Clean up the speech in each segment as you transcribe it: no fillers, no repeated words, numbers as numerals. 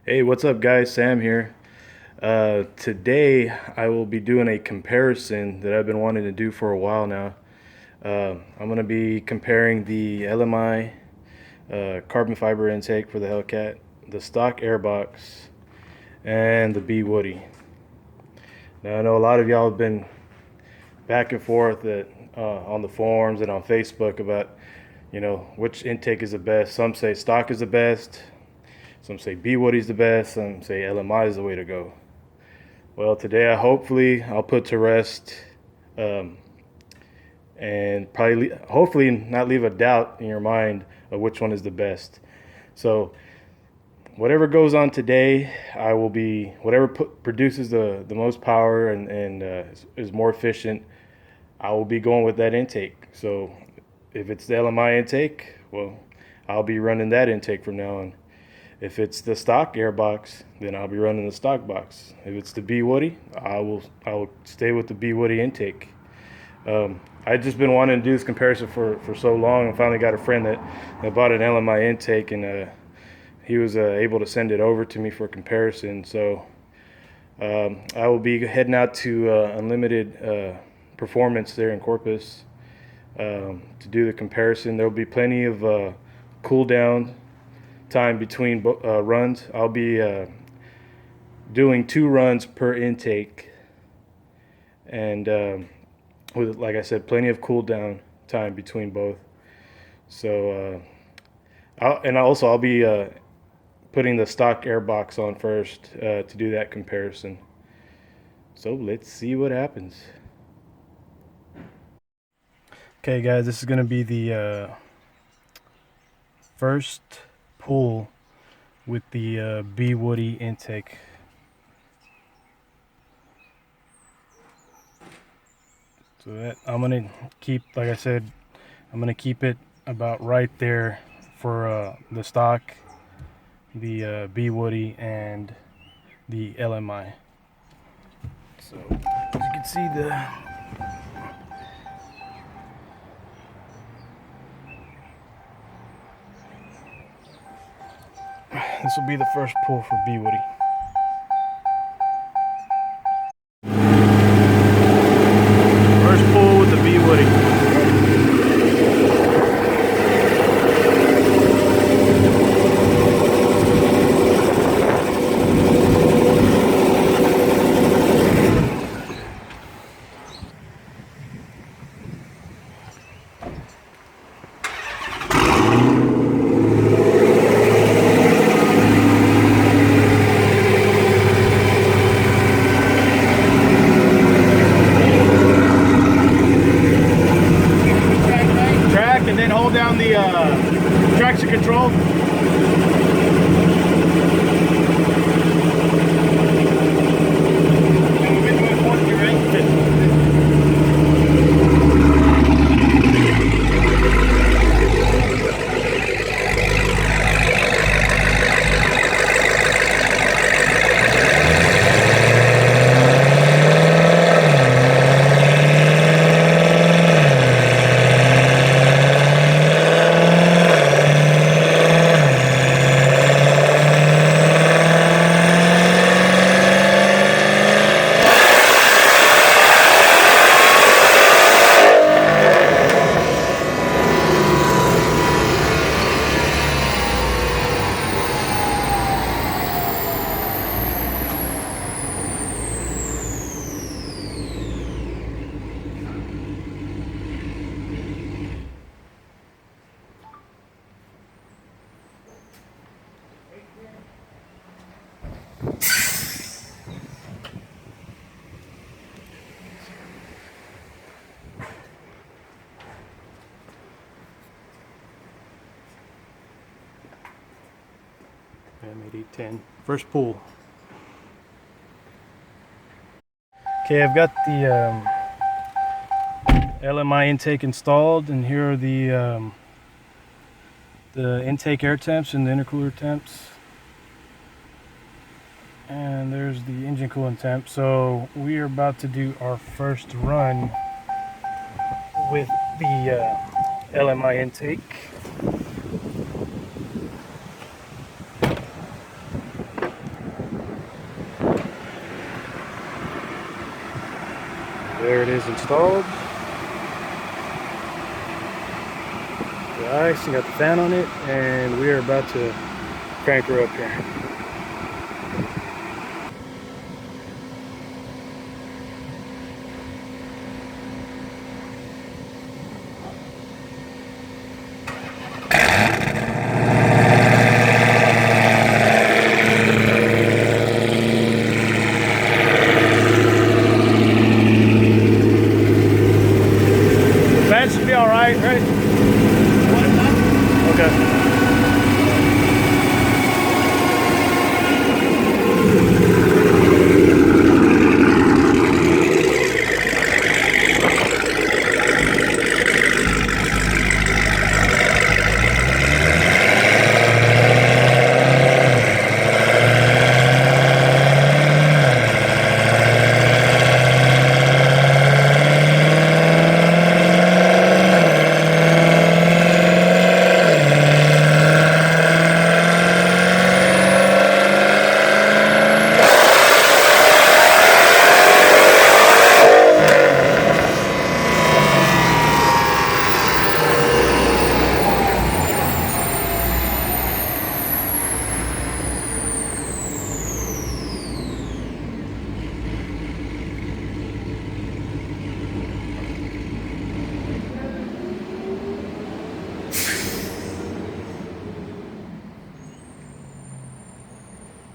Hey, what's up, guys? Sam here. Today I will be doing a comparison that I've been wanting to do for a while now. I'm going to be comparing the LMI carbon fiber intake for the Hellcat, the stock airbox, and the BWoody. Now I know a lot of y'all have been back and forth on the forums and on Facebook about, which intake is the best. Some say stock is the best. Some say BWoody is the best. Some say LMI is the way to go. Well, today hopefully I'll put to rest um, and hopefully not leave a doubt in your mind of which one is the best. So whatever goes on today, I will be whatever produces the most power and is more efficient. I will be going with that intake. So if it's the LMI intake, well, I'll be running that intake from now on. If it's the stock airbox, then I'll be running the stock box. If it's the BWoody, I will stay with the BWoody intake. I've just been wanting to do this comparison for so long, and finally got a friend that bought an LMI intake, and he was able to send it over to me for comparison. So I will be heading out to Unlimited Performance there in Corpus to do the comparison. There will be plenty of cool down time between runs. I'll be doing 2 runs per intake, and with, like I said, plenty of cool down time between both. So I'll be putting the stock airbox on first to do that comparison. So let's see what happens. Okay, guys, this is going to be the first pull with the BWoody intake. So that I'm gonna keep, like I said, I'm gonna keep it about right there for the stock, the BWoody, and the LMI. So as you can see, this will be the first pull for BWoody. First pull with the BWoody. And then hold down the traction control. I made 810. First pull. Okay, I've got the LMI intake installed, and here are the intake air temps and the intercooler temps. And there's the engine coolant temp. So we are about to do our first run with the LMI intake. There it is installed. The ice, you got the fan on it, and we are about to crank her up here. The fan should be all right, right? Okay.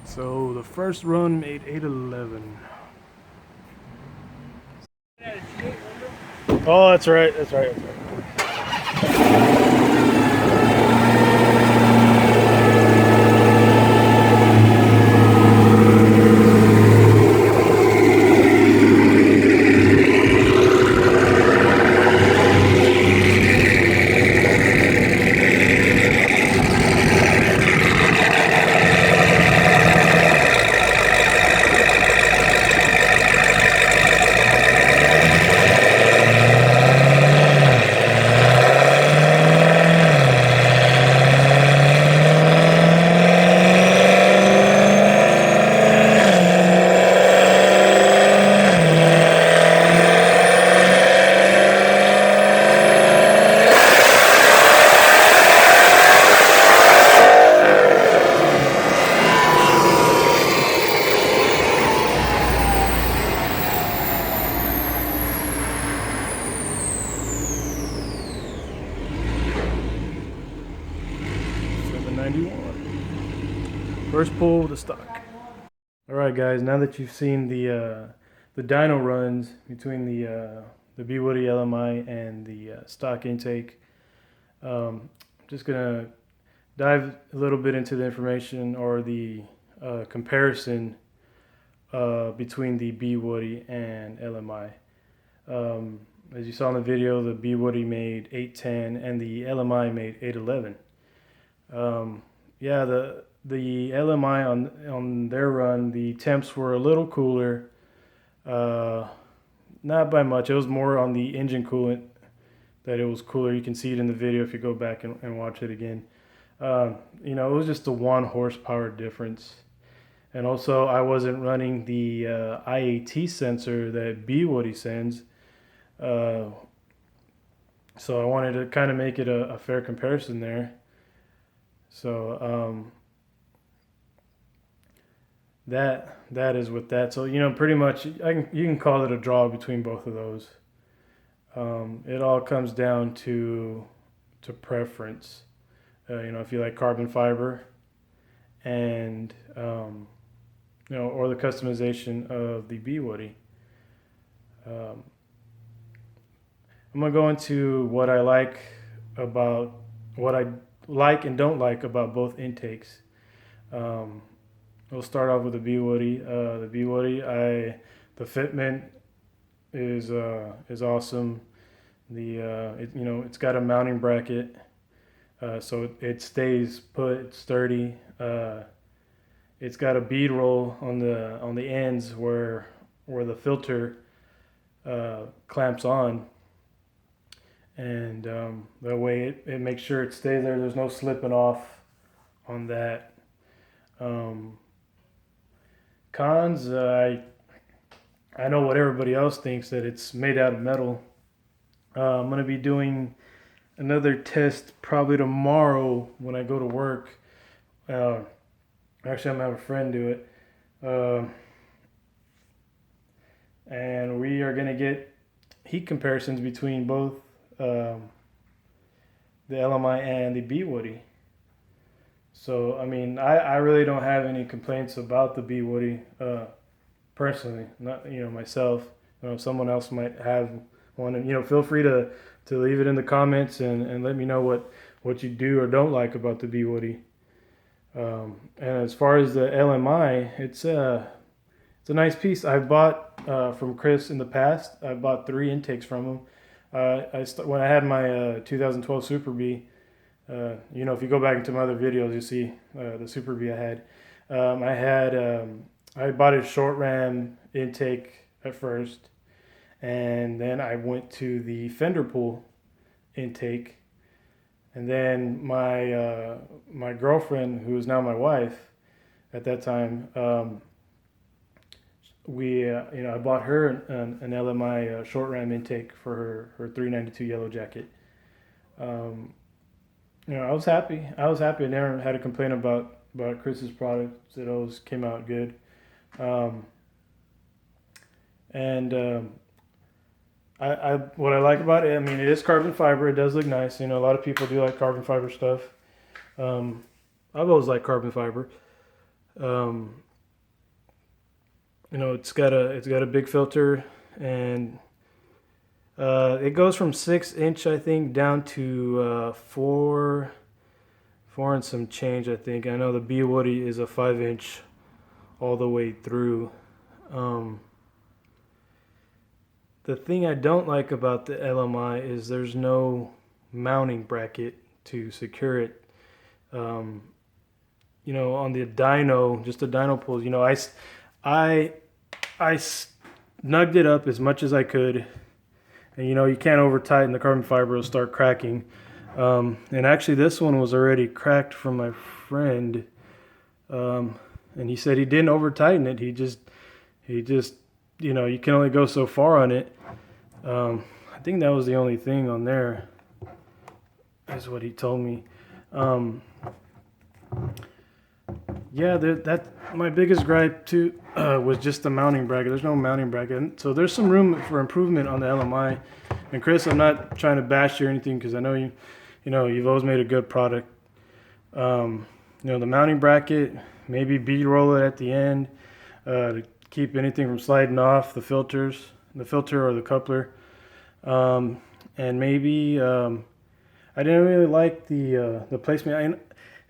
So the first run made 811. Oh, that's right. That's right. That's right. First pull with the stock. All right, guys. Now that you've seen the dyno runs between the BWoody LMI and the stock intake, I'm just gonna dive a little bit into the information or the comparison between the BWoody and LMI. As you saw in the video, the BWoody made 810 and the LMI made 811. Yeah, the LMI on their run, the temps were a little cooler, not by much. It was more on the engine coolant that it was cooler. You can see it in the video if you go back and watch it again. You know, it was just a 1 horsepower difference. And also, I wasn't running the IAT sensor that BWoody sends. So I wanted to kind of make it a fair comparison there. So that is with that. So, you know, pretty much you can call it a draw between both of those. It all comes down to preference. You know, if you like carbon fiber and you know, or the customization of the BWoody. I'm gonna go into what I like about what I like and don't like about both intakes. We'll start off with the BWoody. The BWoody, the fitment is awesome. You know, it's got a mounting bracket, so it stays put. It's sturdy. It's got a bead roll on the ends where the filter clamps on, and that way it makes sure it stays there. There's no slipping off on that. Cons, I know what everybody else thinks, that it's made out of metal. I'm gonna be doing another test probably tomorrow when I go to work. Uh, Actually, I'm gonna have a friend do it, and we are gonna get heat comparisons between both the LMI and the BWoody. So, I mean, I really don't have any complaints about the BWoody personally. Not myself. Someone else might have one, and feel free to leave it in the comments and let me know what you do or don't like about the BWoody. And as far as the LMI, it's a nice piece. I bought from Chris in the past. I bought 3 intakes from him. When I had my 2012 Super B, if you go back into my other videos, you'll see the Super B I had. I bought a short ram intake at first, and then I went to the fender pool intake, and then my girlfriend, who is now my wife, at that time, I bought her an LMI short ram intake for her 392 yellow jacket. I was happy. I was happy. I never had a complaint about Chris's products. It always came out good. Um, and what I like about it, I mean, it is carbon fiber. It does look nice. A lot of people do like carbon fiber stuff. I've always liked carbon fiber. Um, it's got a big filter, and it goes from 6-inch, I think, down to 4 and some change, I think. I know the BWoody is a 5-inch all the way through. The thing I don't like about the LMI is there's no mounting bracket to secure it. On the dyno, just the dyno pulls, I snugged it up as much as I could. And you can't over tighten, the carbon fiber will start cracking. And actually this one was already cracked from my friend. And he said he didn't over tighten it. He just you can only go so far on it. I think that was the only thing on there, is what he told me. Yeah, that my biggest gripe too was just the mounting bracket. There's no mounting bracket, so there's some room for improvement on the LMI. And Chris, I'm not trying to bash you or anything, because I know you've always made a good product. The mounting bracket, maybe B-roll it at the end to keep anything from sliding off, the filter or the coupler. And maybe I didn't really like the placement.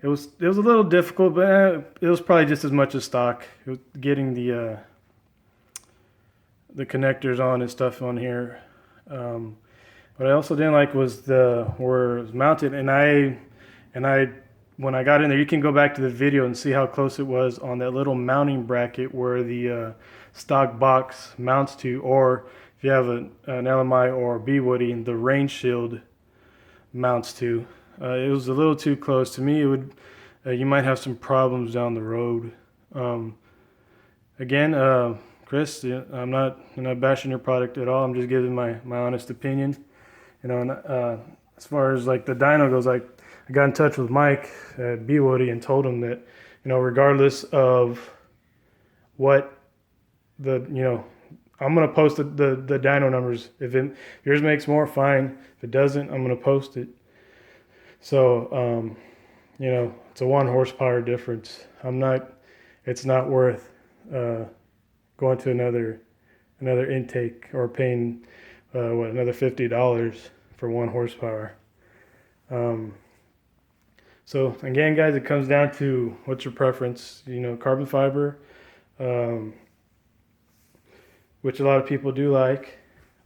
It was a little difficult, but it was probably just as much as stock. It was getting the connectors on and stuff on here. What I also didn't like was where it was mounted, and I when I got in there, you can go back to the video and see how close it was on that little mounting bracket where the stock box mounts to, or if you have an LMI or BWoody, the rain shield mounts to. It was a little too close to me. It would you might have some problems down the road. Again, Chris, I'm not bashing your product at all. I'm just giving my honest opinion. And, as far as like the dyno goes, I got in touch with Mike at BWoody and told him that regardless of what I'm gonna post the dyno numbers. If yours makes more, fine. If it doesn't, I'm gonna post it. So it's a 1 horsepower difference. It's not worth going to another intake or paying another $50 for 1 horsepower. So again, guys, it comes down to what's your preference. Carbon fiber, which a lot of people do like,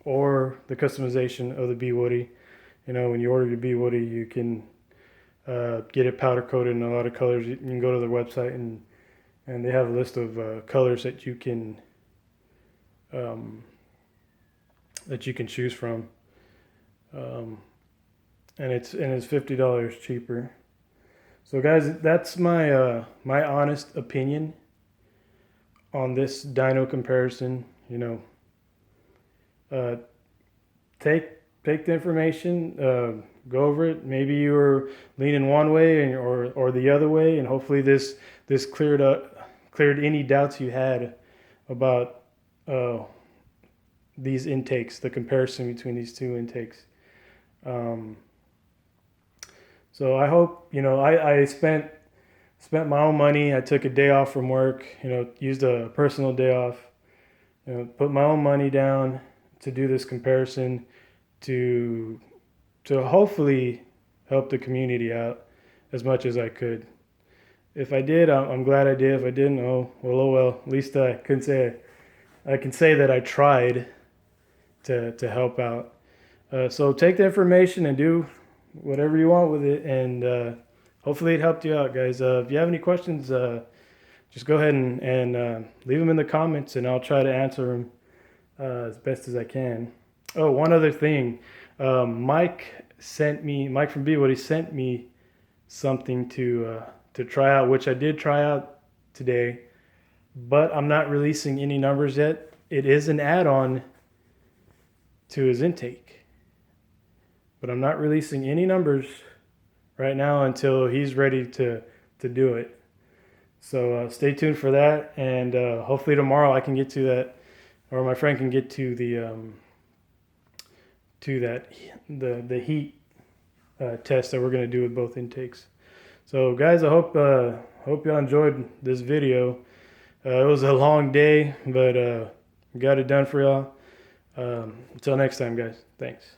or the customization of the BWoody. When you order your BWoody, you can get it powder coated in a lot of colors. You can go to their website and they have a list of colors that you can choose from, and it's $50 cheaper. So guys, that's my honest opinion on this dyno comparison. you know, take the information, go over it. Maybe you were leaning one way or the other way, and hopefully this cleared any doubts you had about these intakes, the comparison between these two intakes. So I hope, I spent my own money. I took a day off from work, used a personal day off, put my own money down to do this comparison to hopefully help the community out as much as I could. If I did, I'm glad I did. If I didn't, oh well. At least I can say that I tried to help out. So take the information and do whatever you want with it, and hopefully it helped you out, guys. If you have any questions, just go ahead and leave them in the comments, and I'll try to answer them as best as I can. Oh, one other thing. Mike from BWoody sent me something to try out, which I did try out today, but I'm not releasing any numbers yet. It is an add-on to his intake, but I'm not releasing any numbers right now until he's ready to do it. So stay tuned for that, and hopefully tomorrow I can get to that, or my friend can get to the heat test that we're going to do with both intakes. So guys, I hope y'all enjoyed this video. It was a long day, but got it done for y'all. Until next time, guys. Thanks.